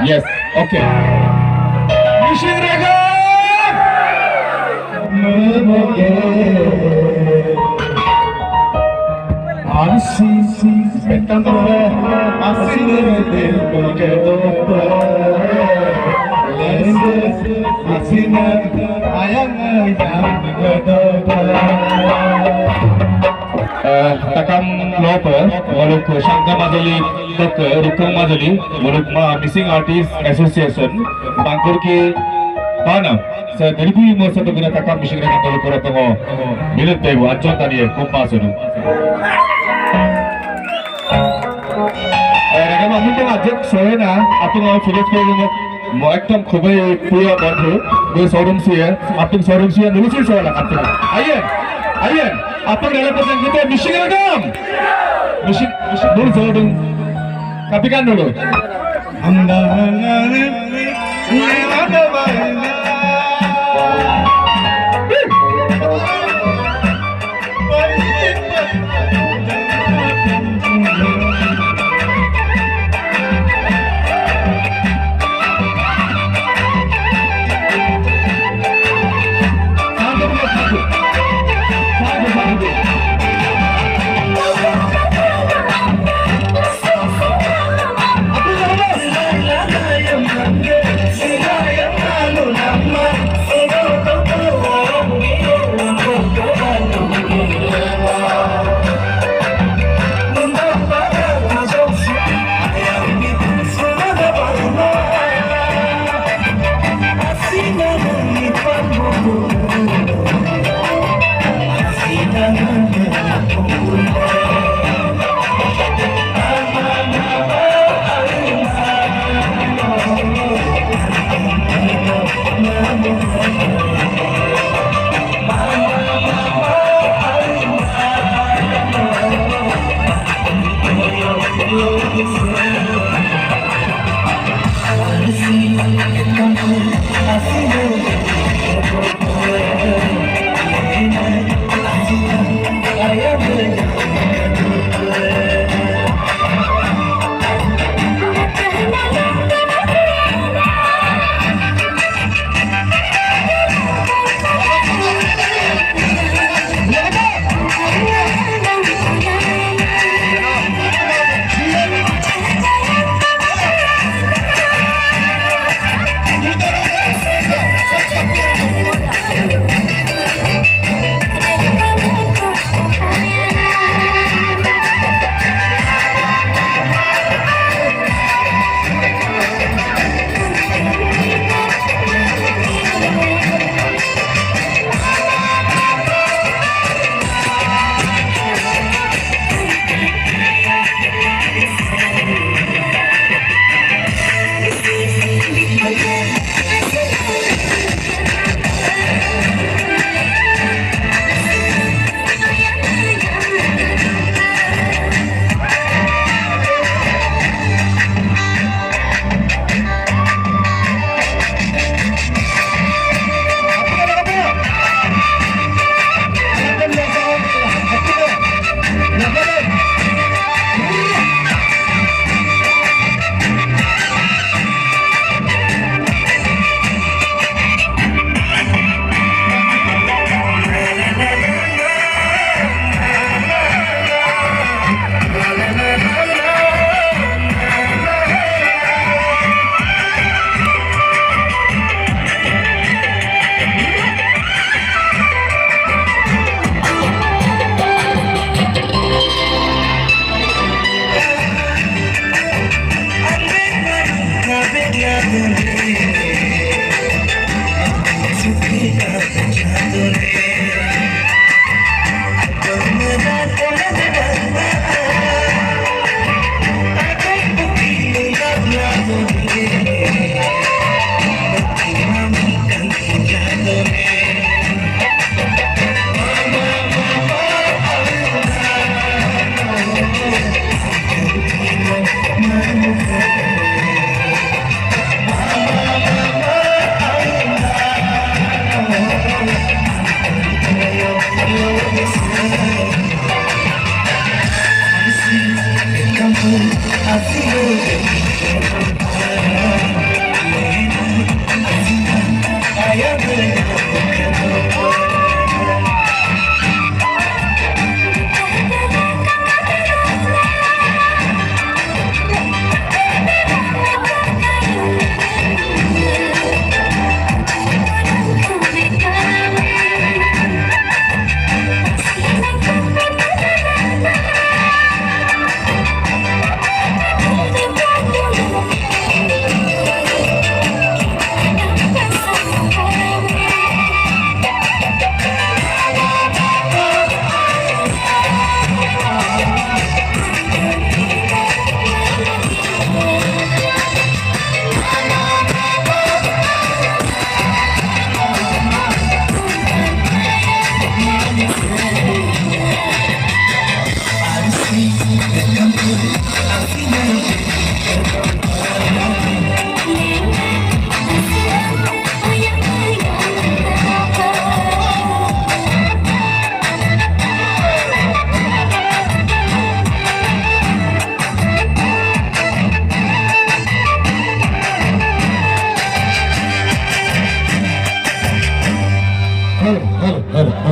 Yes, okay. Mission Rega! Takam loper, muluk Sangga majuli, rukung majuli, muluk missing artist association, Bangkok ki mana? Saya Dírbí mau satu guna takam missing dengan muluk orang tongo, milik dewa acuan tadi kumpas itu. Kalau mungkin ajak saya na, apa yang Philips punya, mau ekdom kubai punya bantu, gue showroom sih ya, apa showroom sih ya, dulu sih saya lah kata. Ayen, apa dalam pesan kita missing rekam, missing dulu showroom, kapikan dulu.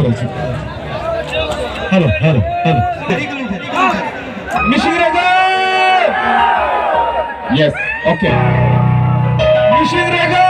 करायचं. Hello hello hello मिशिंग रेगा. Yes okay Mising रेगा.